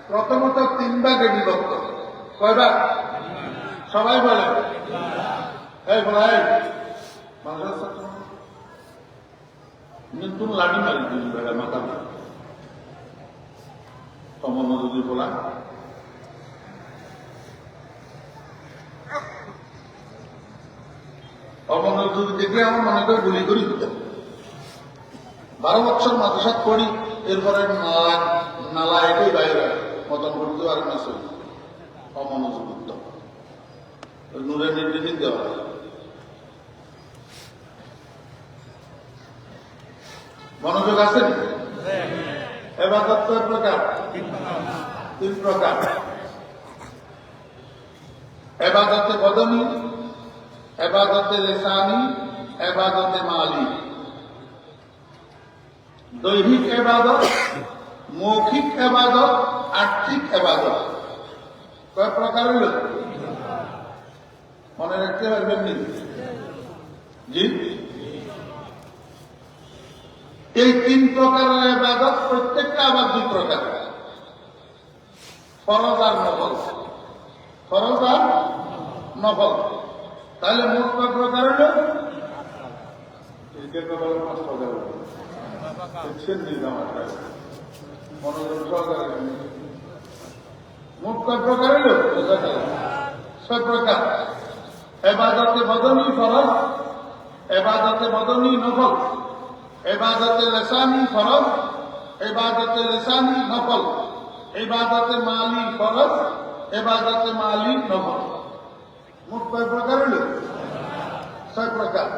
প্রথমত 3 ভাগে বিভক্ত। কয় ভাগ? সবাই বলেন। এই ভাই নতুন লাঠি মারি দিন বেড়া মাথা সমনোযোগী বলা। অমনোযোগী দেখলে আমার মনে করে গুলি করি দিতে। 12 বছর মাদ্রাসাত পড়ি, এরপরে নালা এটাই বাইরে মতন করতে পারে না। চলি অমনোযোগিত নূরের নির্দেশ দেওয়া হয়। মনোযোগ আছে? এবাদত কয় প্রকার? 3 প্রকার। এবাদতে বদনী, এবাদতে লিসানী, এবাদতে মালি। দৈহিক এবাদত, মৌখিক এবাদত, আর্থিক এবাদত। কয় প্রকার হইল? মনে রাখতে পারবেন নি? জি। এই 3 প্রকারের ইবাদত প্রত্যেকটা আবার 2 প্রকার, ফরজ আর নফল। ফরজ আর নফল। তাহলে মোট কয় প্রকার হল? মোট কয় প্রকার হল? 6 প্রকার। ইবাদতে বদনী ফরজ, ইবাদতে বদনী নফল, ইবাদতে লিসানী ফরজ, ইবাদতে লিসানী নফল, ইবাদতে মালি ফরজ, ইবাদতে মালি নফল। মোট কয় প্রকার হল? 6 প্রকার।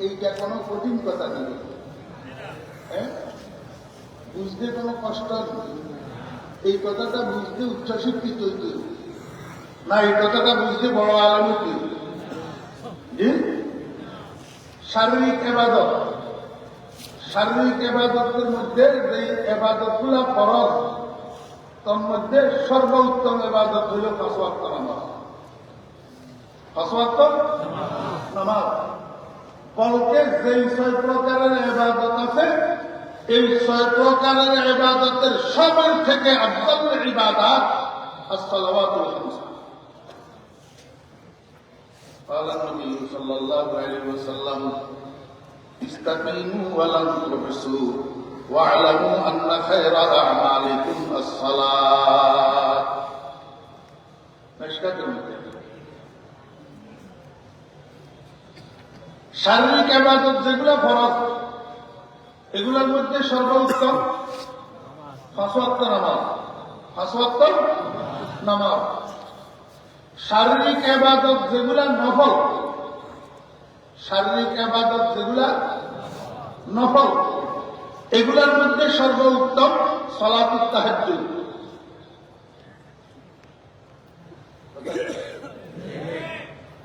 এইটা কোনো কঠিন কথা নেই, বুঝতে কোনো কষ্ট নেই। এই কথাটা বুঝতে উচ্চশিক্ষিত হইতে না, এই কথাটা বুঝতে বড় আলেম হইতে। জি। শারীরিক এবাদত, শারীরিক এবাদতের মধ্যে যে এবাদত গুলা ফরজ, তার মধ্যে সর্বোত্তম এবাদত হইল 5 ওয়াক্ত নামাজ। 5 ওয়াক্ত নামাজ। বলতে যেই 6 প্রকারের এবাদত আছে, এই 6 প্রকারের এবাদতের সবের থেকে আফজাল ইবাদত as-সালাওয়াতুল খামসা। قال النبي صلى الله عليه وسلم استقيموا ولن تحصوا واعلموا ان خير اعمالكم الصلاه. مشكلة শারীরিক ইবাদত যেগুলো ফরজ, এগুলোর মধ্যে সর্বোত্তম 5 ওয়াক্ত নামাজ। 5 ওয়াক্ত নামাজ। শারীরিক ইবাদত যেগুলা নফল, শারীরিক ইবাদত যেগুলা নফল, এগুলোর মধ্যে সর্বোত্তম সালাতুত তাহাজ্জুদ।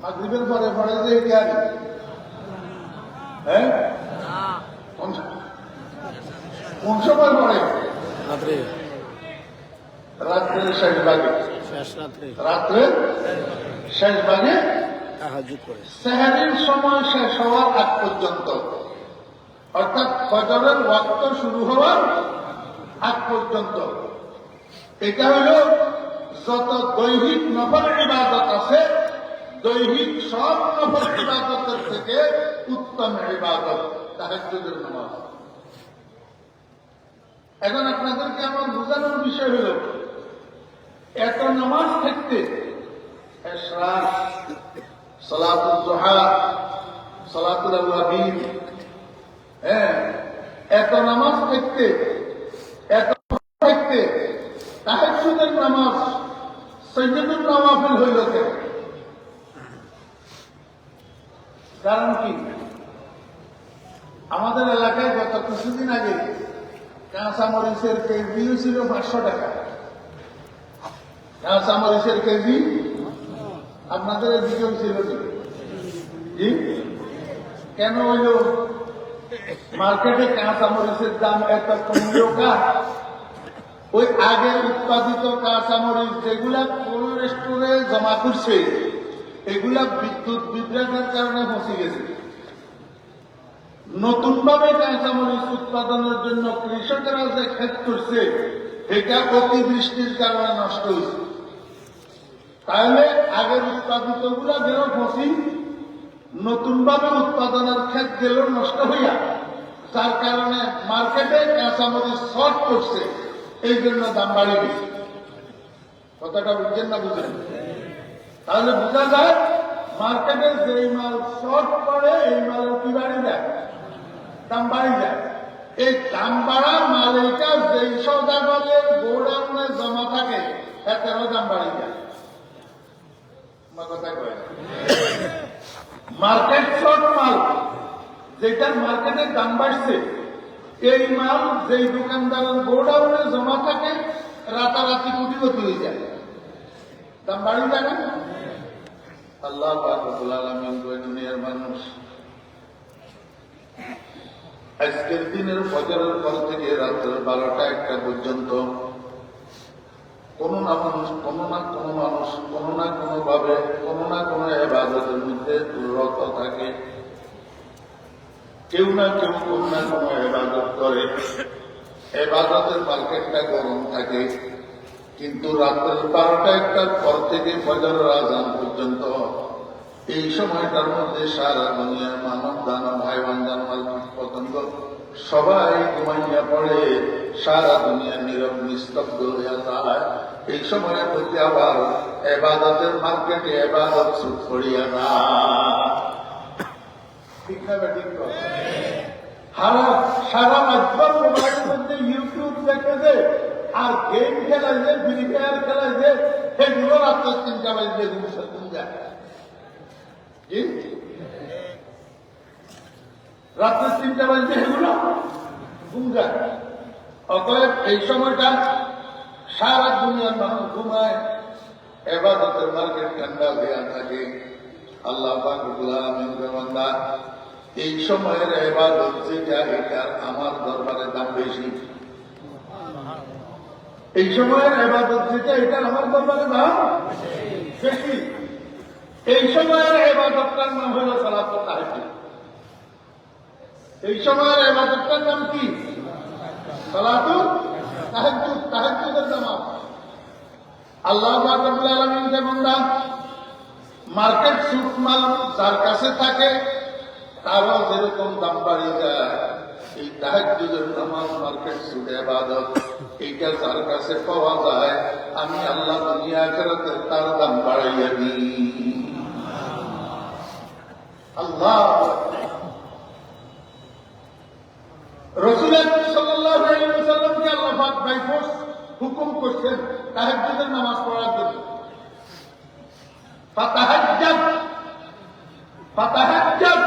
মাগরিবের পরে পড়ে যে জ্ঞান, হ্যাঁ, কোন সময় পড়ে? রাত্রের শেষ ভাগে। রাত্রে শেষ ভাগে সেহরির সময় শেষ হওয়ার আগ পর্যন্ত, অর্থাৎ ফজরের ওয়াক্ত শুরু হওয়ার আগ পর্যন্ত। এটা হল যত দৈহিক নফল ইবাদত আছে, দৈহিক সব নফল ইবাদতের থেকে উত্তম ইবাদত তাহাজ্জুদের নামাজ। এখন আপনাদেরকে আমার বোঝানোর বিষয় হল, এত নামাজ থাকতে ইশরাক, সালাতুল দুহা, সালাতুল আওয়াবিন, এত নামাজ থাকতে, এত থাকতে তাহাজ্জুদের নামাজ সাইয়্যিদুন নওয়াফিল হইল কেন? কারণ কি? আমাদের এলাকায় গত কিছুদিন আগে কাঁচা মরিচের কেজি ছিল 500 টাকা। কাঁচা মরিচের কেজি আপনাদের এদিকেও ছিল জি? কেন হইল মার্কেটে কাঁচা মরিচের দাম এত কমলো? ওই আগে উৎপাদিত কাঁচা মরিচ যেগুলা কোল্ড স্টোরে জমা করছে, এগুলা বিদ্যুৎ বিভ্রাটের কারণে ফসে গেছে। নতুন ভাবে কাঁচা মরিচ উৎপাদনের জন্য কৃষকেরা যে ক্ষেত করছে, এটা অতিবৃষ্টির কারণে নষ্ট হয়েছে। তাহলে আগের উৎপাদিত গুলা গেল ফসি, নতুন ভাবে উৎপাদনের ক্ষেত গেল নষ্ট হইয়া, যার কারণে মার্কেটে কাঁচামরিচ শর্ট করছে, এই জন্য দাম বাড়িয়ে গেছে। কথাটা বুঝছেন না বুঝেন? তাহলে বোঝা যায় মার্কেটে যেই মাল শর্ট পড়ে এই মালের কি বাড়ি যায়, দাম বাড়ি যায়। এই দাম বাড়া মালিকা যেই সৌদাগরের গোডাউনে জমা থাকে এতেরও দাম বাড়ি যায়। কথা কয় মার্কেট শর্ট মাল, যেটার মার্কেটের দাম বাড়ছে, এই মাল যেই দোকানদারের গোডাউনে জমা থাকে রাতারাতি কোটিপতি হয়ে যায়, দাম বাড়ি যায় না? আল্লাহ পাক রব্বুল আলামিন কয় দুনিয়ার মানুষ আজকের দিনের ফজরের পর থেকে রাত্রের 12টা-1টা পর্যন্ত কোনো না কোনো ভাবে কোনো না কোনো ইবাদতের মধ্যে রত থাকে। কেউ না কেউ কোনো না কোনো ইবাদত করে, ইবাদতের মার্কেটটা গরম থাকে। কিন্তু রাত্রের 12টা-1টার পর থেকে ফজরের আযান পর্যন্ত এই সময়টার মধ্যে সারা দুনিয়ার মানব দানব হাইওয়ান জানোয়ার পতঙ্গ সবাই ঘুমাইয়া পড়ে, সারা দুনিয়া নীরব নিস্তব্ধ হইয়া যায়। এই সময়ের মধ্যে আবার ইবাদতের মার্কেটে ইবাদত সুদ করিয়া না, ঠিক না ঠিক? সারা মাধ্যম মোবাইলের মধ্যে ইউটিউব দেখে যে আর গেম খেলায় যে, ফ্রি ফায়ার খেলায় যে, সেগুলো রাত্রে 3টা বাজে ঘুম যায়। রাত্রে 3টা বাজে সেগুলো ঘুম যায়। অতএব এই সময়টা সারা দুনিয়ার মানুষ ঘুমায়, ইবাদতের মার্কেট ঠান্ডা হইয়া থাকে। আল্লাহ পাক রব্বুল আলামিনের বান্দা এই সময়ের ইবাদত যেটা, এটার আমার দরবারে দাম বেশি। এই সময়ের ইবাদত যেটা, এটার আমার দরবারে দাম বেশি। এই সময়ের ইবাদতটার নাম হল সালাতুত তাহাজ্জুদ। এই সময়ের ইবাদতটার নাম কি? সালাতুত তাহাজ্জুদ, তাহাজ্জুদের নামাজ। আল্লাহ পাক রব্বুল আলামিনের বান্দা মার্কেট সুদ মাল যার কাছে থাকে তারও যেরকম দাম বাড়িয়ে যায়, এই তাহাজ্জুদের নামাজ মার্কেট সুদ ইবাদত এইটা যার কাছে পাওয়া যায়, আমি আল্লাহ দুনিয়া আখিরাতে তার দাম বাড়াইয়া দিই। আল্লাহ রাসূল সাল্লাল্লাহু আলাইহি ওয়াসাল্লামকে আল্লাহ পাক বাই ফোর্স হুকুম করছেন তাহাজ্জুদের নামাজ পড়ার জন্য। ফাতাহাজ্জাদ, ফাতাহাজ্জাদ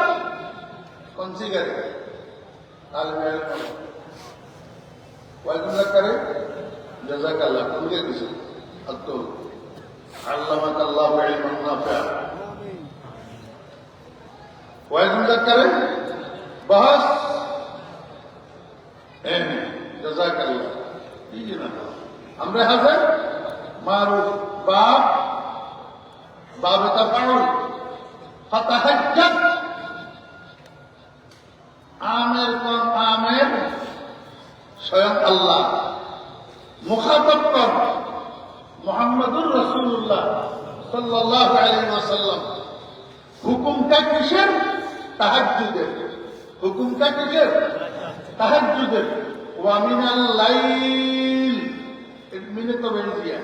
कौन सी करे? तालमेल वाइकुम करे जज़ाकल्लाह उनके किसी अतो अल्लामकल्लाहु इल्मन नाफिआ वाइकुम करे बहस जज़ाकल्लाह ठीक है ना? हमरे हाजिर मारूफ बाब बाब तफाउल फताहज्जद आमेर कौन? आमेर स्वयं अल्लाह मुखातब कौन? मुहम्मदुर रसूलुल्लाह सल्लल्लाहु अलैहि वसल्लम। हुकुम का किसर? तहज्जुदेर। हुकुम का किसर? तहज्जुदेर। वा मिनाल लाइल, एक मिनट तो বের দিয়া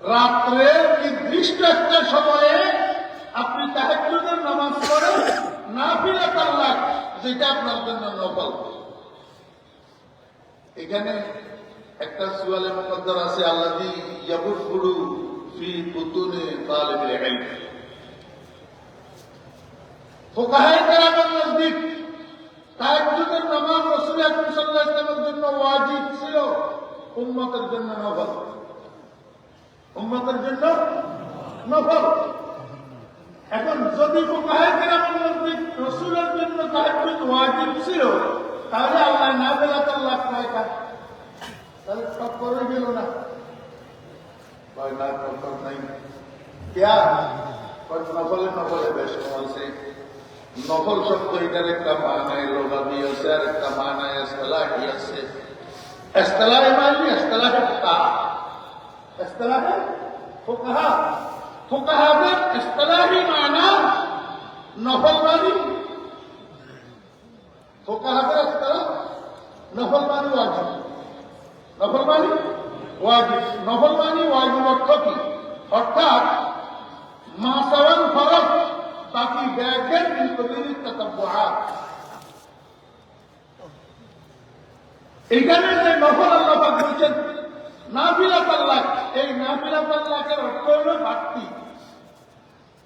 রাত্রে নির্দিষ্ট একটা সময়ে আপনি তাহাজ্জুদের নামাজ পড়েন, নাফিলা তালাক, যেটা আপনার জন্য নফল। এখানে একটা সুয়ালে মুকদ্দার আছে, আল্লাযী ইয়াবুদু ফি বুতুনি তালিবিল ইলম। ফুকাহায়ে কেরামের নজদিক তাহাজ্জুদের নামাজ রাসূল আকরাম সাল্লাল্লাহু আলাইহি ওয়াসাল্লামের জন্য ওয়াজিব ছিল, উম্মতের জন্য নফল। উম্মতের জন্য নফল। এখন যদি ফুকাহায়ে কেরামের নজদিক রাসূলের জন্য তাহাজ্জুদ ওয়াজিব ছিল, তাহলে আল্লাহ নাফিলা তালাক কয়টা? তাহলে টক্কর হয়ে গেল না? কয় না, টক্কর নাই। क्या নফলে নফলে বেশ আছে। নফল শব্দ এটার একটা মানায় লোগাবি আছে, আর একটা মানায় ইসলাহি আছে। اصطلاح मानी اصطلاح फुकाहा اصطلاح फुकाहा फुकाहा में اصطلاحी माना नफल मानी फुकाहा में اصطلاح नफल मानी वाजिब नफल मानी वाजिब नफल मानी वाजिब अर्थ কি অর্থাৎ মাসাওয়াল ফরজ বাকি ব্যাকের বিপরীত তাতাব্বুআত এখানে যে নফল আল্লাহ পাক বলেছেন নাফিলাত আল্লাহ এই নাফিলাত আল্লাহর অর্থ হলো বাড়তি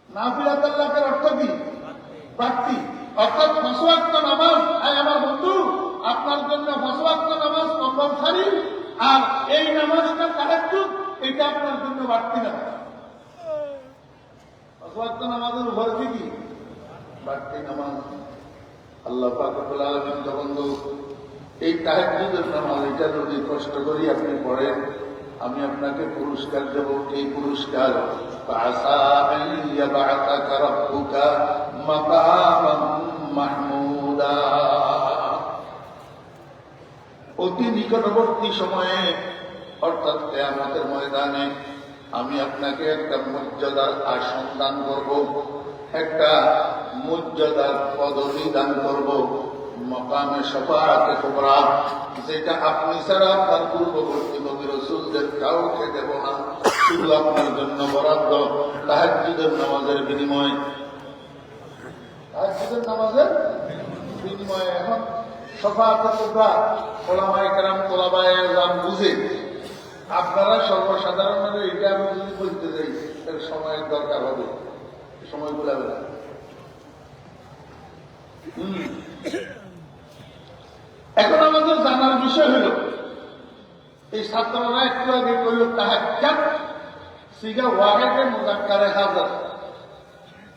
নাফিলাত আল্লাহর অর্থ কি বাড়তি অর্থাৎ 5 ওয়াক্ত নামাজ আমার বন্ধু আপনার জন্য 5 ওয়াক্ত নামাজ কম্পালসরি আর এই নামাজটা তাহাজ্জুদ এটা আপনার জন্য বাড়তি না 5 ওয়াক্ত নামাজের উপর কি বাড়তি নামাজ আল্লাহ পাক রব্বুল আলামিন বন্ধু এই তাহাজ্জুদের নামাজ এটা যদি কষ্ট করি আপনি পড়েন আমি আপনাকে পুরস্কার দেব এই পুরস্কার ফাসা আইয়াবাতাকা রাব্বুকা মাকামান মাহমুদা অতি নিকটবর্তী সময়ে অর্থাৎ কিয়ামতের ময়দানে আমি আপনাকে একটা মর্যাদার আসন দান করব একটা মর্যাদার পদবি দান করব মকামে শাফাআতে কুবরা যেটা আপনি ছাড়া আপনার পূর্ববর্তী নবী রাসূলদের কাউকে দেব না শুধু আপনার জন্য বরাদ্দ তাহাজ্জুদের নামাজের বিনিময়ে তাহাজ্জুদের নামাজের বিনিময়ে এখন শাফাআতে কুবরা ওলামায়ে কেরাম তোলাবায়ে আযম বুঝে আপনারা সর্বসাধারণভাবে এটা আমি যদি বলতে যাই এর সময়ের দরকার হবে সময় গুলাবে না এখন আমাদের জানার বিষয় হল এই ছাত্ররা একটু আগে বলল তাহাজ্জুদ সিগা ওয়াহিদে মুযাক্কারে হাজার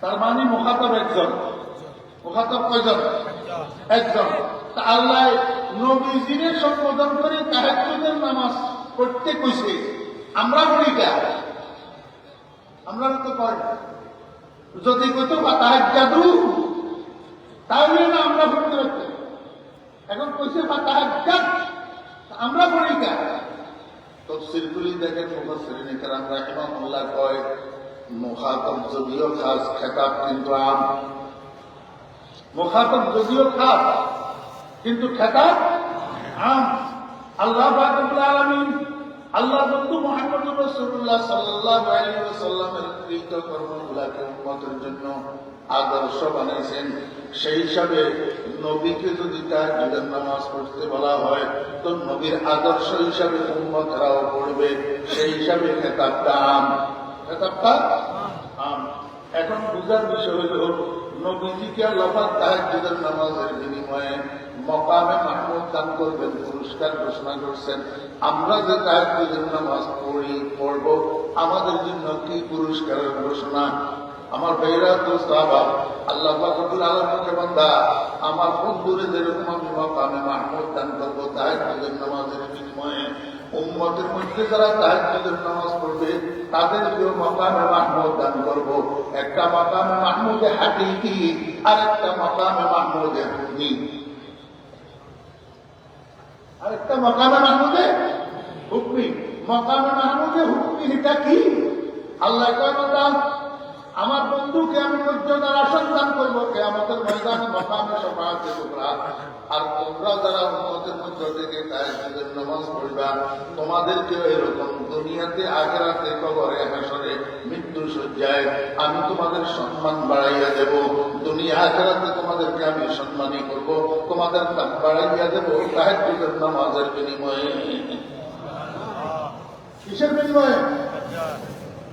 তার মানে মুখাতাব একজন মুখাতাব কয়জন একজন তা আল্লাহ নবীজিরে সম্বোধন করে তাহাজ্জুদের নামাজ পড়তে কইছে আমরা পড়ি কা আমরা তো পড়ি যদি কইতো তাহাজ্জুদু তাহলে না আমরা পড়তে পারতাম এখন কইছে তাহাজ্জুদ আমরা পড়ি কা তাফসীরগুলি দেখেন মুফাসসিরিন کرام রাহিমাহুল্লাহ কয় মুখাতাব যদিও খাস খেতাব কিন্তু আম মুখাতাব যদিও খাস কিন্তু খেতাব আম আল্লাহ পাক রব্বুল আলামিন আল্লাহ বন্ধু মুহাম্মদুর রাসূলুল্লাহ সাল্লাল্লাহু আলাইহি ওয়াসাল্লামের কৃত কর্মগুলোকে উম্মতের জন্য আদর্শ বানাইছেন সেই হিসাবে নবীকে যদি তাহাজ্জুদের নামাজ পড়তে বলা হয় তো নবীর আদর্শ হিসাবে উম্মতরাও পড়বে সেই হিসাবে খেতাবটা আম খেতাবটা আম এখন বুঝার বিষয় হল নবীজিকে আল্লাহ পাক তাহাজ্জুদের নামাজের বিনিময়ে মকামে মাহমুদ দান করবেন পুরস্কার ঘোষণা করছেন আমরা যে তাহাজ্জুদের নামাজ পড়ব আমাদের জন্য কি পুরস্কারের ঘোষণা আমার ভাইরা দোস্ত আবার আল্লাহ পাক রব্বুল আলামিনের বান্দা আমার বন্ধুরে যেরকম আমি মকামে মাহমুদ দান করব তাহাজ্জুদের নামাজের বিনিময়ে উম্মতের মধ্যে যারা তাহাজ্জুদের নামাজ পড়বে তাদেরকেও মাকামে মাহমুদ দান করব একটা মাকামে মাহমুদে হাকিকি আর একটা মাকামে মাহমুদে হুকমি আর একটা মাকামে মাহমুদে হুকমি মাকামে মাহমুদে হুকমি এটা কি আল্লাহ কয় বান্দা আমার বন্ধুকে আমি মর্যাদার আসন দান করবো কিয়ামতের ময়দানে মাকামে শাফাআতে কুবরা আর তোমরা যারা উম্মতের মধ্য থেকে তাহাজ্জুদের নামাজ পড়বা তোমাদেরকে এরকম দুনিয়াতে আখিরাতে কবরে হাসরে মৃত্যু সজ্জায় আমি তোমাদের সম্মান বাড়াইয়া দেব দুনিয়া আখিরাতে তোমাদেরকে আমি সম্মানী করব তোমাদের দাম বাড়াইয়া দেব তাহাজ্জুদের নামাজের বিনিময়ে কিসের বিনিময়ে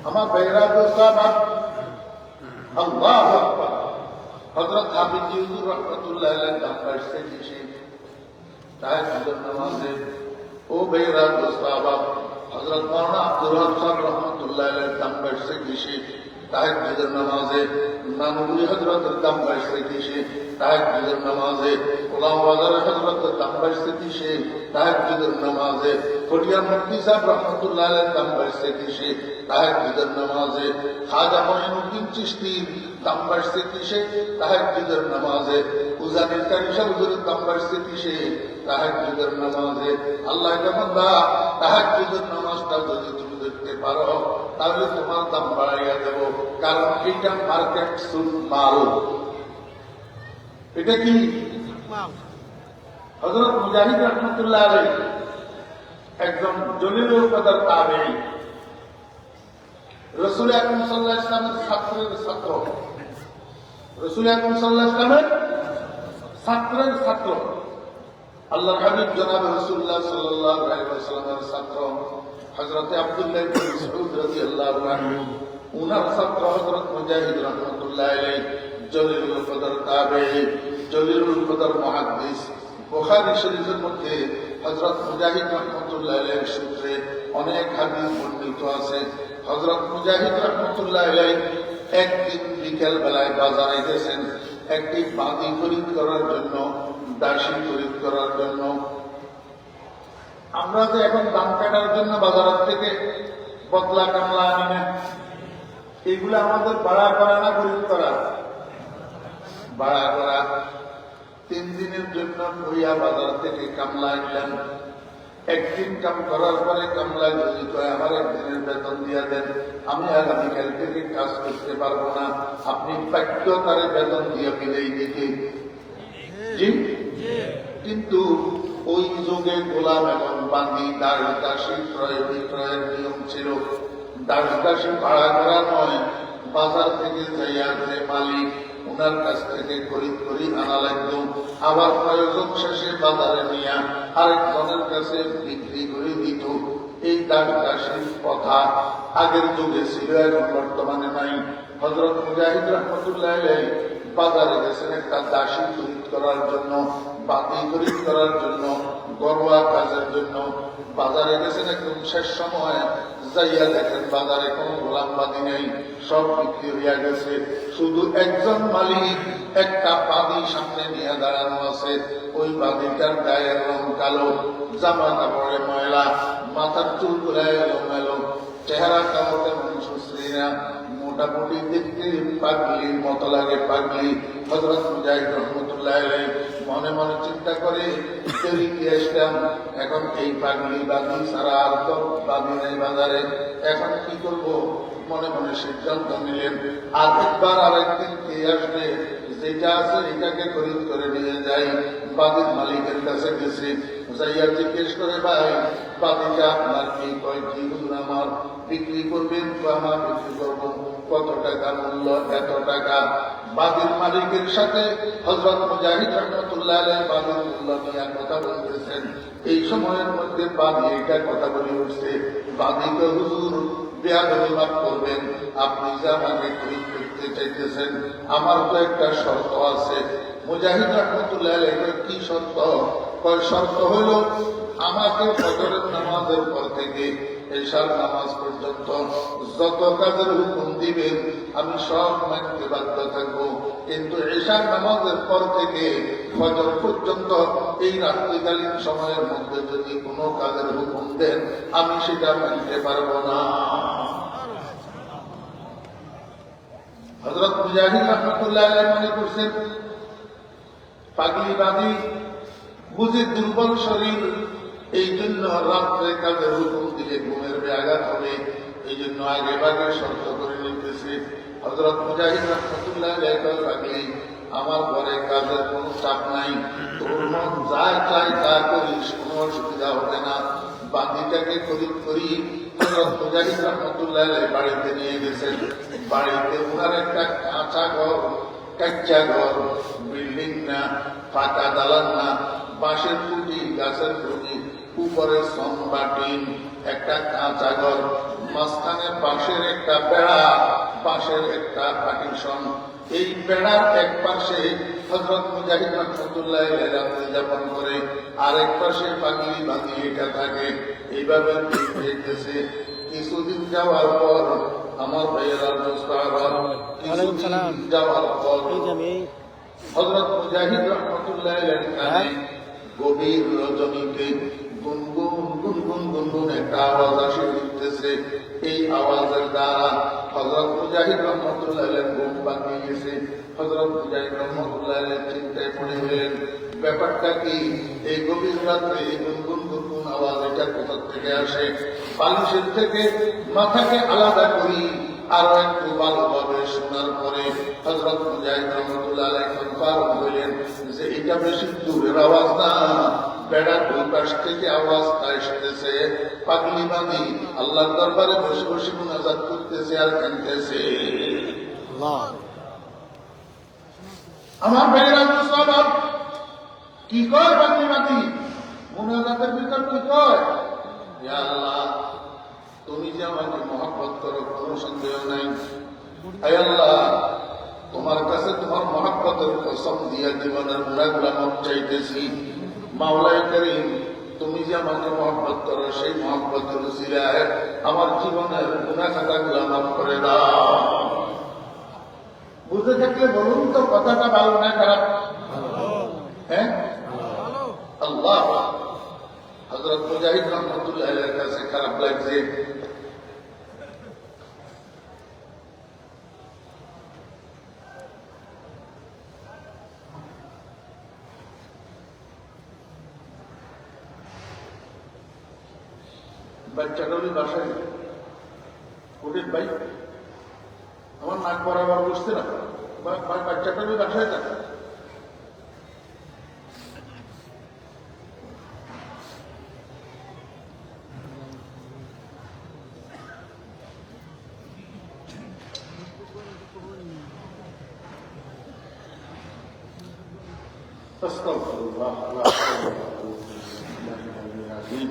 আমার ভাইরা দোস্ত আমার আল্লাহু আকবার হযরত হাফিজ হুজুর রাহমাতুল্লাহ আলাইহি দাঁড়ায় এসে তাহাজ্জুদের নামাজে ও ভাইরা দোস্ত আবার হযরত মাওলানা আব্দুল হক সাহেব রাহমাতুল্লাহ আলাইহি দাঁড়ায় এসে তাহাজ্জুদের নামাজে নানুগুলি হযরতের দাঁড়ায় এসে তাহাজ্জুদের নামাজে ওলামা বাজার হযরতের দাঁড়ায় এসে তাহাজ্জুদের নামাজে ফটিয়া মুফতি সাহেব রাহমাতুল্লাহ আলাইহি দাঁড়ায় এসে তাহাজ্জুদের নামাজে খাজা মঈনুদ্দিন চিশতি দাম্বার এসে তাহাজ্জুদের নামাজে উজানের কারিশা হুজুরের দাম বাড়ছে কিসে? তাহাজ্জুদের নামাজে। আল্লাহ বান্দা তাহাজ্জুদের নামাজটা যদি তুমি দেখতে পারো তাহলে তোমার দাম বাড়াইয়া দেব, কারণ এটা মার্কেট সুট মাল। এটা কি? হযরত মুজাহিদ রাহমাতুল্লাহ আলাইহি একজন জলিলুল কদর তাবেঈ, রাসূল আকরাম সাল্লাল্লাহু আলাইহি ওয়াসাল্লামের ছাত্রের ছাত্র, রাসূল আকরাম সাল্লাল্লাহু আলাইহি ওয়াসাল্লামের ছাত্রের ছাত্র, আল্লাহর হাবিব জনাব রাসূলুল্লাহ সাল্লাল্লাহু আলাইহি ওয়াসাল্লামের ছাত্র হযরত আব্দুল্লাহ ইবনে মাসউদ রাদিয়াল্লাহু আনহু, উনার ছাত্র হযরত মুজাহিদ রাহমাতুল্লাহ আলাইহি জলিলুল কদর তাবেঈ, জলিলুল কদর মুহাদ্দিস। বুখারী শরীফের মধ্যে হযরত মুজাহিদ রাহমাতুল্লাহ আলাইহির সূত্রে অনেক হাদিস বর্ণিত আছে। হযরত মুজাহিদ রাহমাতুল্লাহ আলাইহি একদিন বিকেল বেলায় বাজারে গেছেন একটি বাঁধি খরিদ করার জন্য, দাসী খরিদ করার জন্য। আমরা তো এখন দাম কাটার জন্য বাজার থেকে বদলা কামলা আনি না, এগুলো আমাদের ভাড়া করা না খরিদ করা? ভাড়া করা। 3 দিনের জন্য হইয়া বাজার থেকে কামলা আনলেন। একদিন কাম করার পরে কামলা যদি কয় আমার একদিনের বেতন দিয়া দেন, আমি আগামীকাল থেকে কাজ করতে পারবো না, আপনি বাক্য তারে বেতন দিয়ে ফিরেই দিতে। জি, কিন্তু ওই যুগে গোলাম এবং বান্দি দাস দাসী ক্রয় বিক্রয়ের নিয়ম ছিল। দাস দাসী ভাড়া করা নয়, বাজার থেকে যাইয়া যে মালিক ওনার কাছ থেকে খরিদ করি আনা লাগতো, আবার প্রয়োজন শেষে বাজারে নিয়ে আরেকজনের কাছে বিক্রি করে দিত। এই দাস দাসীর কথা আগের যুগে ছিল, এখন বর্তমানে নাই। হযরত মুজাহিদ রাহমাতুল্লাহ আলাইহি বাজারে গেছেন একটা দাসী খরিদ করার জন্য, বাতি খরিদ করার জন্য, ঘরোয়া কাজের জন্য। বাজারে গেছেন একদম শেষ সময়, যাইয়া দেখেন বাজারে কোনো গোলাম বাদি নেই, সব বিক্রি হইয়া গেছে। শুধু একজন মালিক একটা বাদি সামনে নিয়ে দাঁড়ানো আছে। ওই বাদিটার গায়ের রং কালো, জামা কাপড়ে ময়লা, মাথার চুল গুলায় এলোমেলো, চেহারাটা তেমন সুশ্রী না, মোটামুটি দেখতে পাগলির মতো লাগে। পাগলি। হযরত মুজাহিদ রাহমাতুল্লাহ আলাইহি মনে মনে চিন্তা করে, দেরিতে আসলাম, এখন এই পাগলি বাদি ছাড়া আর তো বাদি নেই বাজারে, এখন কি করব? মনে মনে সিদ্ধান্ত নিলেন, আরেকবার আরেকদিন কে আসবে, যেটা আছে এটাকে খরিদ করে নিয়ে যাই। বাদির মালিকের কাছে গেছি, যাইয়া জিজ্ঞেস করে, ভাই বাদিটা আপনার কি? কয় কি হুজুর, আমার বিক্রি করবেন? আমার বিক্রি করবো। কত টাকা মূল্য? এত টাকা। বাদির মালিকের সাথে হযরত মুজাহিদ রাহমাতুল্লাহ আলাইহি বাদির মূল্য নিয়ে কথা বলতেছেন। এই সময়ের মধ্যে বাদি এটা কথা বলে উঠছে, বাদিকে হুজুর বেয়াদবি মাফ করবেন, আপনি যে আমাকে খরিদ করতে চাইতেছেন, আমার তো একটা শর্ত আছে। মুজাহিদ রাহমাতুল্লাহ আলাইহি কি শর্ত? কয় শর্ত হইল, আমাকে ফজরের নামাজের পর থেকে এশার নামাজ পর্যন্ত যত কাজের হুকুম দিবেন আমি সব মানতে বাধ্য থাকবো, কিন্তু এশার নামাজের পর থেকে ফজর পর্যন্ত এই রাত্রিকালীন সময়ের মধ্যে যদি কোনো কাজের হুকুম দেন আমি সেটা মানতে পারবো না। হযরত মুজাহিদ রাহমাতুল্লাহ আলাইহি মনে করছেন পাগলি বাদী, বুঝে দুর্বল শরীর, এই জন্য রাত্রে কাজের হুকুম দিলে ঘুমের ব্যাঘাত হবে, এই জন্য আগে ভাগে শর্ত করে নিতেছে। হযরত মুজাহিদ রাহমাতুল্লাহ আলাইহি পাগলি, আমার ঘরে কাজের কোনো চাপ নাই, তোর মন যা চাই তা করিস, কোনো অসুবিধা হবে না। বাদিটাকে খরিদ করি। হযরত মুজাহিদ রাহমাতুল্লাহ আলাইহি বাড়িতে নিয়ে গেছেন। বাড়িতে ওনার একটা কাঁচা ঘর, কাঁচা ঘর, বিল্ডিং না, পাকা দালান না, বাঁশের খুঁটি, গাছের খুঁটি, উপরে সম্বাটিন, একটা কাঁচা ঘর, মাঝখানে বাঁশের একটা বেড়া, বাঁশের একটা পার্টিশন। এই বেড়ার এক পাশে হযরত মুজাহিদ রাহমাতুল্লাহ আলাইহি রাত্রি যাপন করে, আরেক পাশে পাগলি বাঁধি এটা থাকে। এইভাবে দেখতেছে। কিছুদিন যাওয়ার পর আমার ভাইয়েরা কিছুদিন যাওয়ার পর হযরত মুজাহিদ রাহমাতুল্লাহ আলাইহি কানে গভীর রজনীতে গুনগুন গুনগুন গুনগুন একটা আওয়াজ আসে উঠতেছে। এই আওয়াজের দ্বারা হযরত মুজাহিদ রাহমাতুল্লাহ আলাইহি ঘুম ভাঙিয়ে গেছে। হযরত মুজাহিদ রাহমাতুল্লাহ আলাইহি চিন্তায় পড়ে গেলেন, ব্যাপারটা কি? এই গভীর রাত্রে এই গুনগুন গুনগুন আওয়াজ এটা কোথা থেকে আসে? বালিশের থেকে মাথাকে আলাদা করি, আরো একটু ভালোভাবে শোনার পরে হযরত মুজাহিদ রাহমাতুল্লাহ আলাইহি কনফার্ম হইলেন যে এটা বেশি দূরের আওয়াজ না, বেড়ার ওই পাশ থেকে আওয়াজ আসতেছে। পাগলি বাঁধি আল্লাহর দরবারে বসে বসে মুনাজাত করতেছে আর কাঁদতেছে। আমার ভাইয়েরা মুসলমান, কি কয় পাগলি বাঁধি? মুনাজাতের ভিতর কি কয়? ইয়া আল্লাহ, তুমি যে আমাকে মহব্বত করো কোনো সন্দেহ নাই। হে আল্লাহ, তোমার কাছে তোমার মহব্বতের কসম দিয়া জীবনের গুনাহগুলো মাফ চাইতেছি। মাওলাই করিম, তুমি যে আমাকে মহব্বত করো সেই মহব্বতের উসিলায় আমার জীবনের গুনাহ খাতাগুলো মাফ করে দাও। বুঝতে থাকলে বলুন তো, কথাটা ভালো না খারাপ? হ্যাঁ, আল্লাহ। হযরত মুজাহিদ রাহমাতুল্লাহ আলাইহির কাছে খারাপ লাগছে। বাচ্চাটা ওই বাসায় ওঠেন ভাই, আমার নাক বরাবর বসতে না, বাচ্চাটা ওই বাসায় থাকে। আস্তাগফিরুল্লাহ ওয়া আতুবু ইলাইহি।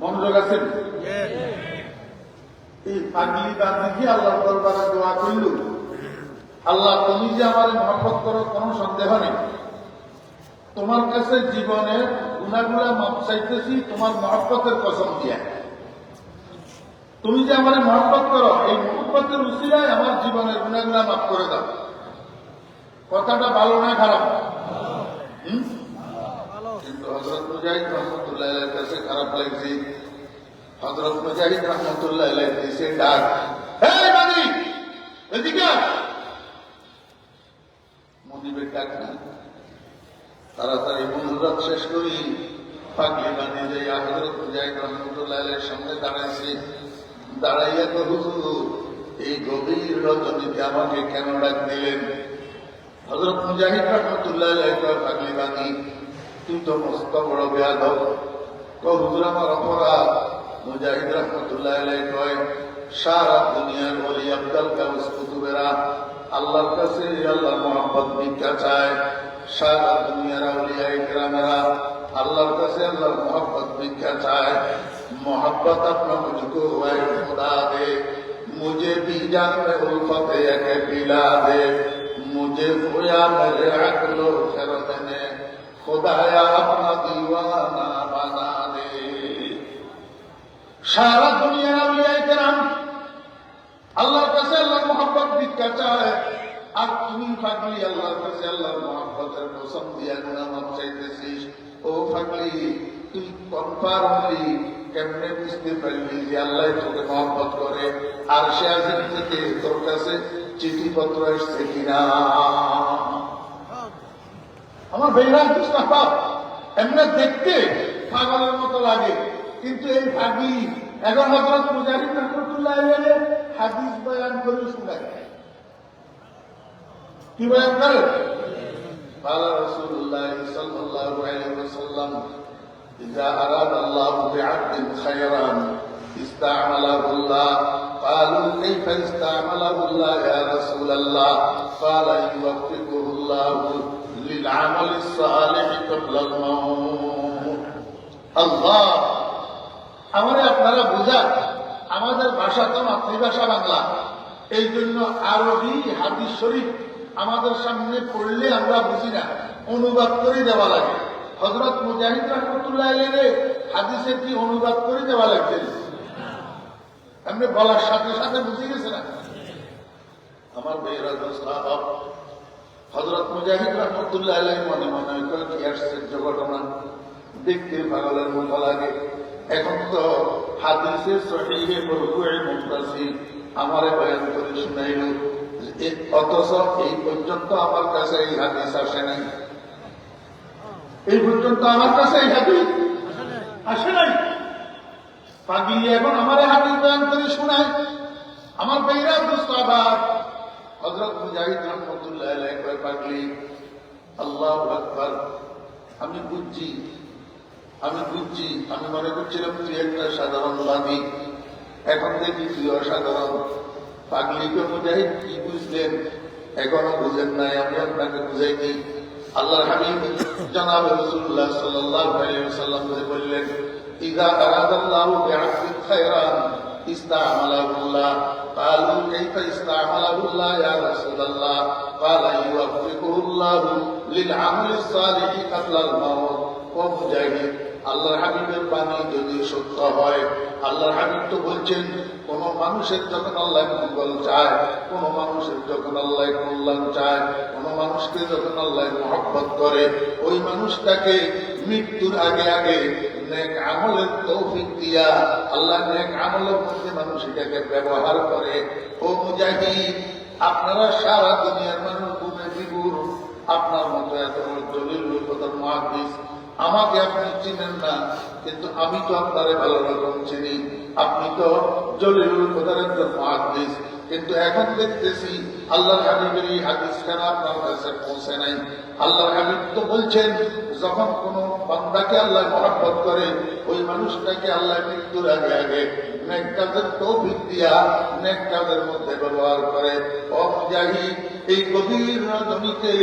মনোযোগ আছেন? এই পাগলি বাঁধি আল্লাহর দরবারে দোয়া করল, আল্লাহ তুমি যে আমার মহব্বত করো কোনো সন্দেহ নেই, তোমার কাছে জীবনের গুনাহগুলা মাপ চাইতেছি তোমার মহব্বতের কসম দিয়া। তুমি যে আমার মহব্বত করো এই মহব্বতের উসিলায় আমার জীবনের গুনাহগুলা মাফ করে দাও। কথাটা ভালো না খারাপ? কিন্তু হযরত মুজাহিদ রাহমাতুল্লাহ আলাইহির কাছে খারাপ লাগছে। হযরত মুজাহিদ রাহমাতুল্লাহ আলাইহি দিছে ডাক, হে বানি এদিকে আয়। মুনিবের ডাক না, তাড়াতাড়ি মুনাজাত শেষ করি পাগলি বানি যাইয়া হযরত মুজাহিদ রাহমাতুল্লাহ আলাইহির সামনে দাঁড়াইছে। দাঁড়াইয়া তো, হুজুর এই গভীর রজনীতে আমাকে কেন ডাক দিলেন? হযরত মুজাহিদ রাহমাতুল্লাহ আলাইহি কয়, পাগলি বানি তুই তো মস্ত বড় বেয়াদব। হুজুর আমার অপরাধ। মুজাহিদ রাহমাতুল্লাহ আলাইহি কয়, সারা দুনিয়ার ওলি আব্দুল কাউস কুতুবেরা আল্লাহর কাছে আল্লাহর মহব্বত ভিক্ষা চায়। সারা দুনিয়ার আউলিয়া ইকরামেরা আল্লাহর কাছে আল্লাহর মহব্বত ভিক্ষা চায়। मोहब्बत अपना मुझको है खुदा दे, मुझे भी जान में उल्फत एक पिला दे, मुझे खोया मेरे अक्लो शर्म ने खुदाया अपना दीवाना बना दे। सारा दुनिया আউলিয়া কেরাম আল্লাহর কাছে আল্লাহর মহব্বত ভিক্ষা চায়, আর তুমি পাগলি আল্লাহর কাছে আল্লাহর মহব্বতের কসম দিয়া গুনাহ মাফ চাইতেছিস। ও পাগলি, তুই কনফার্মলি কেমনে বুঝতে পারলি যে আল্লাহ তোকে মহব্বত করে? আর সে আজিম থেকে তোর কাছে চিঠিপত্র এসছে কিনা? আমার বেইমান মুস্তাফা এমনি দেখতে পাগলের মতো লাগে, কিন্তু এই পাগলি এখন হযরত মুজাহিদ রাহমাতুল্লাহ আলাইহি হাদিস বয়ান করে শোনায়। কি বয়ান করে? قال رسول الله صلى الله عليه وسلم إذا أراد الله بعبد خيرا استعمله الله. قالوا كيف استعمله الله يا رسول الله؟ قال يوفقه الله للعمل الصالح قبل الموت. الله আমাদের আপনারা বুঝা, আমাদের ভাষা তো মাতৃভাষা বাংলা, এই জন্য আরবি হাদিস শরীফ আমাদের সামনে পড়লে আমরা বুঝি না, অনুবাদ করে দেওয়া লাগে। হযরত মুজাহিদ রাহমাতুল্লাহ আলাইহি হাদিসের কি অনুবাদ করে দেওয়া লাগছে, আপনি বলার সাথে সাথে বুঝে গেছে না। আমার ভাইয়েরা দোস্তাব, হযরত মুজাহিদ রাহমাতুল্লাহ আলাইহি মনে মনে করে কি আশ্চর্য ঘটনা, দেখতে পাগলের মতো লাগে। এখন তো হাদিসে সহিহে মরফুয়ে মুনতাসির আমারে বয়ান করে শুনাইল, অথচ এই পর্যন্ত আমার কাছে এই হাদিস আসে নাই। এই পর্যন্ত আমার কাছে এই হাদিস আসে নাই। পাগলি এখন আমার হাদিস বয়ান করে শোনায়। আমার ভাইরা দোস্তাব, হযরত মুজাহিদ রাহমাতুল্লাহ আলাইহি কয়, পাগলি আল্লাহু আকবার, আমি বুঝছি। আমি মনে করছিলাম তুই একটা সাধারণ বাদী, এখন দেখি তুই অসাধারণ। পাগলিকে মুজাহিদ কি বুঝলেন এখনো বুঝেন নাই, আমি আপনাকে বুঝাই দিই। আল্লাহর হাবিব জনাব রাসূলুল্লাহ সাল্লাল্লাহু আলাইহি ওয়াসাল্লাম বললেন, ইযা আরাদাল্লাহু বি'আবদিন খায়রান ইস্তা'মালাহুল্লাহ। ক্বালু কাইফা ইস্তা'মালাহুল্লাহ ইয়া রাসূলাল্লাহ? ক্বালা ইউওয়াফিকুহুল্লাহু লিল আমালিস সালিহি ক্বাবলাল মাউত। ও মুজাহিদ, আল্লাহর হাবিবের বাণী যদি সত্য হয়, আল্লাহর হাবিব তো বলছেন, কোন মানুষের যখন আল্লাহ মঙ্গল চায়, কোন মানুষের যখন আল্লাহ কল্যাণ চায়, কোন মানুষকে যখন আল্লাহ মহব্বত করে, ওই মানুষটাকে মৃত্যুর আগে আগে নেক আমলের তৌফিক দিয়া আল্লাহ নেক আমলের মধ্যে মানুষ এটাকে ব্যবহার করে। ও মুজাহিদ, আপনারা সারা দুনিয়ার মানুষ গুণে বিগুর, আপনার মতো এত জলিল মুহাদ্দিস আমাকে আপনি চিনেন না, কিন্তু আমি তো আপনারে ভালো রকম চিনি। আপনি তো জলিলুল কদরের একজন মুহাদ্দিস, কিন্তু এখন দেখতেছি আল্লাহর হাবিবের এই হাদিস কেন আপনার কাছে পৌঁছে নাই। আল্লাহর হাবিব তো বলছেন, যখন কোন বান্দাকে আল্লাহ মহব্বত করে, ওই মানুষটাকে আল্লাহ মৃত্যুর আগে আগে নেক কাজের তৌফিক দিয়া নেক কাজের মধ্যে ব্যবহার করে। ও মুজাহিদ, এই গভীর রজনীতে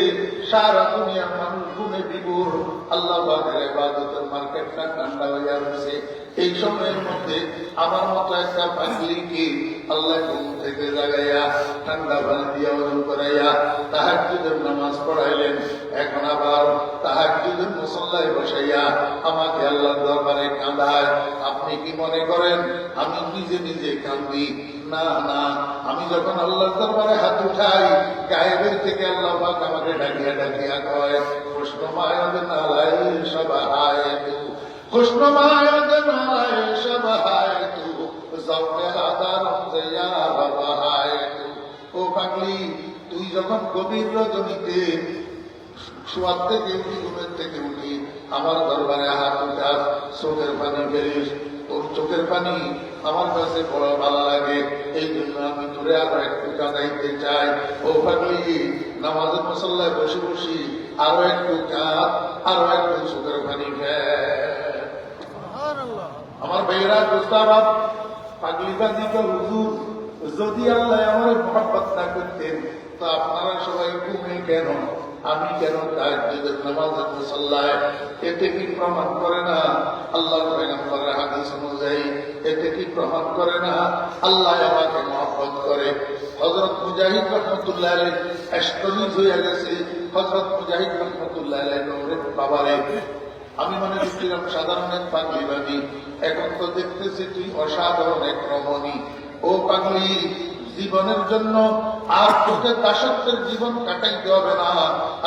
সারা দুনিয়ার মানুষ গুণে বিভোর, আল্লাহ পাকের ইবাদতের মার্কেটটা ঠান্ডা হইয়া রয়েছে। এই সময়ের মধ্যে আমার মতো একটা পাগলিকে আল্লাহ ঘুম থেকে জাগাইয়া ঠান্ডা পানি দিয়া ওযু করাইয়া তাহাজ্জুদের নামাজ পড়াইলেন। এখন আবার তাহাজ্জুদের মুসল্লায় বসাইয়া আমাকে আল্লাহর দরবারে কাঁদায়। আপনি কি মনে করেন আমি নিজে নিজে কাঁদি? না না, আমি যখন আল্লাহর দরবারে হাত উঠাই, গায়েবের থেকে আল্লাহ পাক আমাকে ডাকিয়া ডাকিয়া কয়, খুশনুমায়দ নালায় সবাহায়তু, খুশনুমায়দ নালায় সবাহায়তু, জওকে হাদার জিয়া বাবাহায়তু। ও পাগলি, তুই যখন গভীর রজনীতে শোয়ার থেকে উঠি, ঘুমের থেকে উঠি, আমার দরবারে হাত উঠাস, চোখের পানি ফেলিস, তোর চোখের পানি আমার কাছে বড় ভালো লাগে, এই জন্য আমি তোরে আরো একটু কাঁদাইতে চাই। ও পাগলি, নামাজের মুসল্লায় বসে বসি আরো একটু কাঁদ, আরো একটু চোখের পানি ফেল। আমার ভাইয়েরা দোস্তাব, পাগলি বাদিকে হুজুর, যদি আল্লাহ আমার মহব্বত না করতেন তো আপনারা সবাই ঘুমে কেন, আমি কেন তাহাজ্জুদের নামাজের মুসল্লায়? এতে কি প্রমাণ করে না আল্লাহর পয়গম্বরের হাদিস অনুযায়ী, এতে কি প্রমাণ করে না আল্লাহ আমাকে মহব্বত করে? হযরত মুজাহিদ রাহমাতুল্লাহ আলাইহি এস্টনিজ হয়ে গেছে। হযরত মুজাহিদ রাহমাতুল্লাহ আলাইহি বাবারে, আমি মনে করছিলাম সাধারণ এক পাগলিবাদী, এখন তো দেখতেছি তুই অসাধারণ এক রমণী। ও পাগলি, জীবনের জন্য আর তোকে দাসত্বের জীবন কাটাইতে হবে না।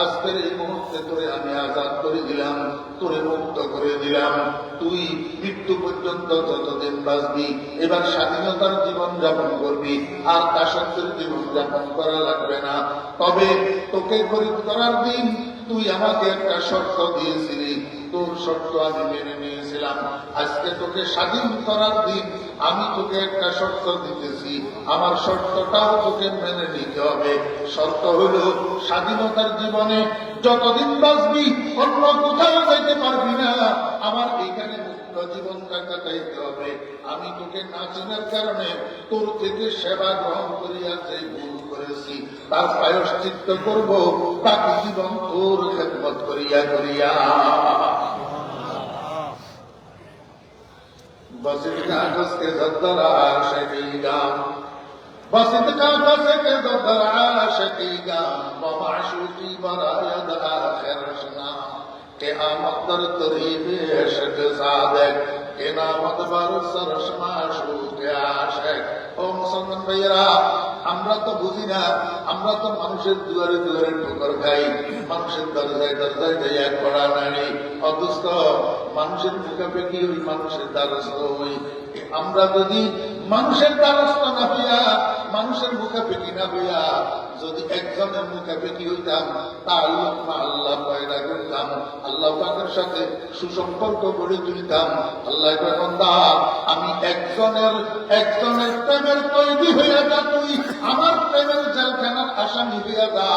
আজকের এই মুহূর্তে তোরে আমি আজাদ করে দিলাম, তোরে মুক্ত করে দিলাম। তুই মৃত্যু পর্যন্ত যতদিন বাঁচবি, এবার স্বাধীনতার জীবন যাপন করবি, আর দাসত্বের জীবন যাপন করা লাগবে না। তবে তোকে খরিদ করার দিন তুই আমাকে একটা শর্ত দিয়েছিলি, তোর শর্ত আমি মেনে নিয়েছিলাম। আজকে তোকে স্বাধীন করার দিন আমি তোকে একটা শর্ত দিতেছি, আমার শর্তটাও তোকে মেনে নিতে হবে। শর্ত হইল, স্বাধীনতার জীবনে যতদিন বাঁচবি অন্য কোথাও যাইতে পারবি না, আমার এইখানে মুক্ত জীবনটা কাটাইতে হবে। আমি তোকে না চেনার কারণে তোর থেকে সেবা গ্রহণ করিয়া যে ভুল করেছি তার প্রায়শ্চিত্ত করব, বাকি জীবন তোর খেদমত করিয়া করিয়া। बसित कागज के जद्दर आशिकीगा, बसित कागज के जद्दर आशिकीगा, बमाशूकी बरायद आखिर शना, قیامت در طریق عشق صادق কেনামত বারসার মাসুক আশিক। ও মুসলমান ভাইয়েরা, আমরা তো বুঝি না, আমরা তো মানুষের দুয়ারে দুয়ারে ঠোকর খাই, মানুষের দরজায় দরজায় যাই এক কড়া নাড়ি, অথচ মানুষের মুখাপেক্ষি ওই মানুষের দ্বারস্থ হই। আমরা যদি মানুষের দ্বারস্থ না হইয়া, মানুষের মুখাপেক্ষি না হইয়া যদি একজনের মুখাপেক্ষি হইতাম, তাহলে আল্লাহ পয়দা করতাম, আল্লাহ পাকের সাথে সুসম্পর্ক গড়ে তুলতাম। আল্লাহ বান্দা, আমি একজনের প্রেমের কয়েদি হইয়া যা, তুই আমার প্রেমের জেলখানার আসামি হইয়া যা,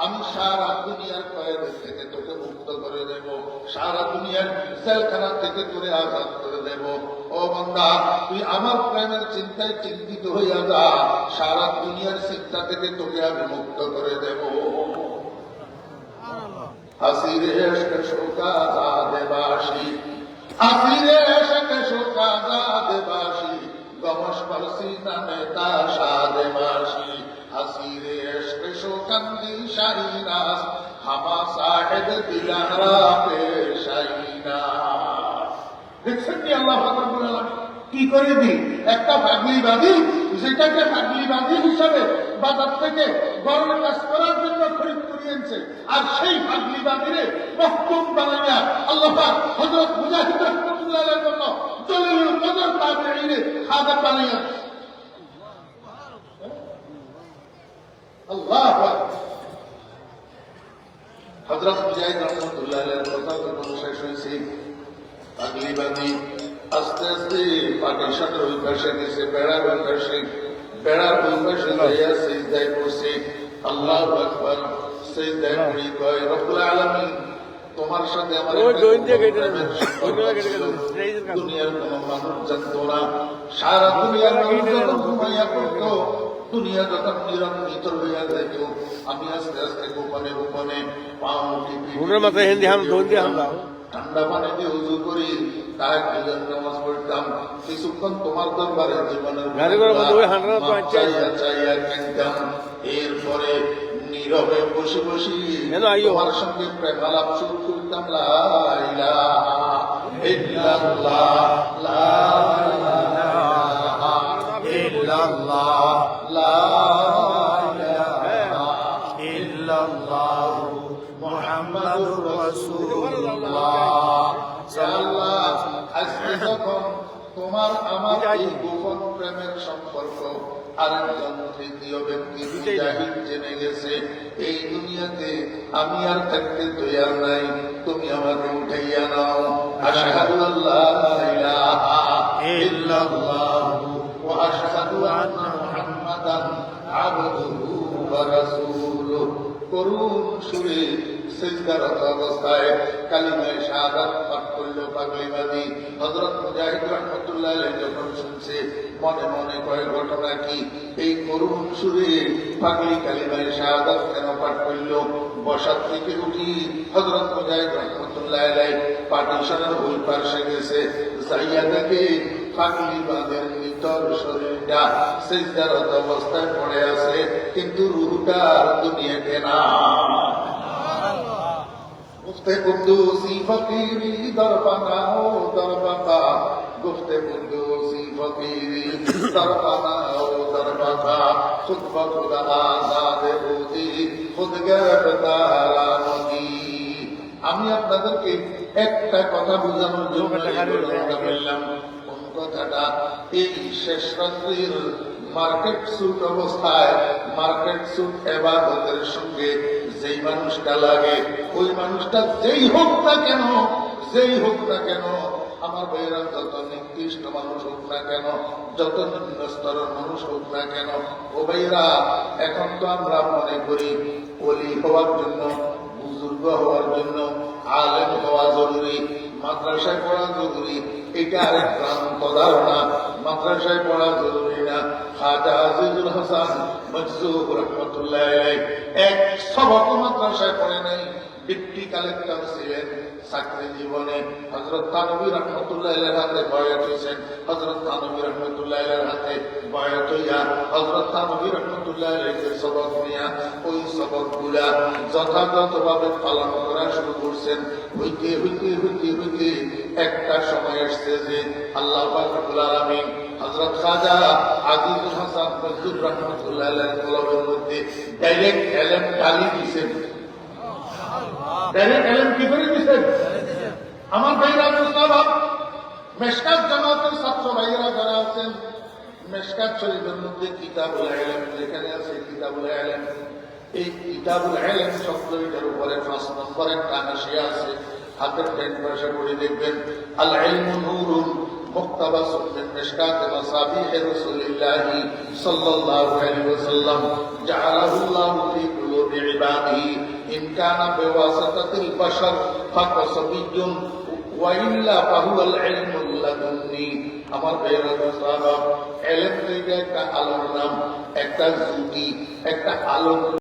আমি সারা দুনিয়ার কয়েদ থেকে তোকে মুক্ত করে দেব, সারা দুনিয়ার জেলখানা থেকে তোরে আজাদ করে দেব। ও বান্দা, তুই আমার প্রেমের চিন্তায় চিন্তিত হইয়া যা, সারা দুনিয়ার চিন্তা থেকে তোকে আমি মুক্ত করে দেব। হাসিরে এশকে শোকাজাদে বাসি, হাসিরে এশকে শোকাজাদে বাসি, গমশ পারসি নামে তা সাদে বাসি, হাসিরে এশকে শোকান্দি শাহিনাস, হামা সাহেব দিলারা পেশাইনা। দেখছেন কি আল্লাহ রাব্বুল আলামিন কি করে দি? একটা পাগলিবাদী, যেটাকে পাগলিবাদী হিসাবে বাজার থেকে গরমের কাজ করার জন্য খরিদ করিয়েছে, আর সেই পাগলিবাদীরে মহকুম বানাইয়া আল্লাহ পাক হযরত মুজাহিদ রাহমাতুল্লাহর জন্য জলিলুল কদর তাবেঈনে খাদেম বানাইয়া। আল্লাহু আকবার। হযরত মুজাহিদ রাহমাতুল্লাহর কথা যখন শেষ হয়েছে, পাগলিবাদী আস্তে আস্তে পাকিস্তানের ওই পাশে গেছে, বেড়ার ওই পাশে, বেড়ার ওই পাশে যাইয়া সিজদায় করছে। আল্লাহু আকবার। সিজদায় পড়ে কয়, রব্বুল আলামিন, তোমার সাথে আমার দুনিয়ার কোন মানুষ জানতো না, সারা দুনিয়ার মানুষ যখন ঘুমাইয়া পড়তো, দুনিয়া যখন নিরন্বিত হইয়া যাইত, আমি আস্তে আস্তে গোপনে গোপনে পাও টিপি ঠান্ডা পানি দিয়ে উজু করি, তাহাজ্জুদের নামাজ পড়তাম, কিছুক্ষণ তোমার দরবারে জীবনের চাইয়া চাইয়া কিনতাম, এরপরে নীরবে বসে বসে তোমার সঙ্গে প্রেম আলাপ শুরু করতাম। লা ইলাহা ইল্লাল্লাহ, লা ইলাহা ইল্লাল্লাহ, লা ইলাহা ইল্লাল্লাহ, মুহাম্মাদুর রাসূলুল্লাহ। আল্লাহ, আজকে যখন তোমার আমার এই গোপন প্রেমের সম্পর্ক আরেকজন তৃতীয় ব্যক্তি মুজাহিদ জেনে গেছে, এই দুনিয়াতে আমি আর থাকতে তৈয়ার নাই, তুমি আমাকে উঠাইয়া নাও। আশহাদু আল্লা ইলাহা ইল্লাল্লাহ ওয়া আশহাদু আন্না মুহাম্মাদান আবদুহু ওয়া রাসূলুহু। করুণ সুরে সিজদারত অবস্থায় কালিমায়ে শাহাদাত পাঠ করল পাগলিবাদী। হযরত মুজাহিদ রাহমাতুল্লাহ আলাইহি যখন শুনছে, মনে মনে কয়, ঘটনা কি? এই করুণ সুরে পাগলি কালিমায়ে শাহাদাত কেন পাঠ করল? বসার থেকে উঠি হযরত মুজাহিদ রাহমাতুল্লাহ আলাইহি পার্টিশনের ওই পাশে গেছে, যাইয়া দেখে পাগলিবাদের ভিতর শরীরটা সিজদারত অবস্থায় পড়ে আছে, কিন্তু রূহটা দুনিয়াতে না। গুফতে কুদ্দুসি ফকিরি দরবানা ও দরবানা, গুফতে কুদ্দুসি ফকিরি দরবানা ও দরবানা, খুদ বখুদা আজাদে বুদি খুদ গরফতার নদী। আমি আপনাদেরকে একটা কথা বোঝানোর জন্য বললাম। কোন কথাটা? এই শেষ রাত্রির মার্কেট স্যুট অবস্থায়, মার্কেট স্যুট ইবাদতের সঙ্গে যেই মানুষটা লাগে, ওই মানুষটা যেই হোক না কেন, যেই হোক না কেন, আমার ভাইয়েরা, যত নিকৃষ্ট মানুষ হোক না কেন, যত নিম্ন স্তরের মানুষ হোক না কেন, ও ভাইয়েরা, এখন তো আমরা মনে করি ওলি হওয়ার জন্য, বুজুর্গ হওয়ার জন্য আলেম হওয়া জরুরি, মাদ্রাসায় পড়া জরুরি। এটা আরেক ভ্রান্ত ধারণা। মাদ্রাসায় পড়া জরুরি না। খাজা আজিজুল হাসান মজজুব রাহমাতুল্লাহ আলাইহি এক সবক মাদ্রাসায় পড়ে নাই, ডিপটি কালেক্টর ছিলেন চাকরি জীবনে। হযরত থানভী রাহমাতুল্লাহ আলাইহির হাতে বয়াত হয়েছেন। হযরত থানভী রাহমাতুল্লাহ আলাইহির হাতে বয়াত হইয়া হযরত থানভী রাহমাতুল্লাহ আলাইহির সবক নিয়া ওই সবকগুলা যথাযথভাবে পালন করা শুরু করছেন। হইতে হইতে হইতে হইতে একটা সময় আসছে যে আল্লাহ পাক রব্বুল আলামিন হযরত খাজা আজিজুল হাসান ফজলুর রাহমাতুল্লাহ আলাইহির কলবের মধ্যে ডাইরেক্ট এলেম ঢালি দিয়েছেন। ডাইরেক্ট এলেম কি করে দিয়েছেন? আমার ভাইরা মুস্তাফা মেশকাত জামাতের ছাত্র ভাইরা যারা আছেন, মেশকাত শরীফের মধ্যে কিতাবুল ইলম যেখানে আছে কিতাবুল ইলম, এই কিতাবুল ইলম শব্দটার উপরে 5 নম্বরে একটা হাসিয়া আছে। হাতের ডান পাশে পড়ে দেখবেন আল ইলমু নূরুন মুক্তাবাস মিন মিশকাত মাসাবিহ রাসূলিল্লাহ সাল্লাল্লাহু আলাইহি ওয়াসাল্লাম জাআলাহু আল্লাহু ফি কুলুবি ইবাদিহি ইন কানা বিওয়াসাতাতিল বাশার ফাকাসাবিয়্যুন ওয়া ইল্লা ফাহুয়াল ইলমুল লাদুন্নি। আমার ভাইরা সাহাবা, ইলম থেকে একটা আলোর নাম, একটা জ্যোতি, একটা আলো।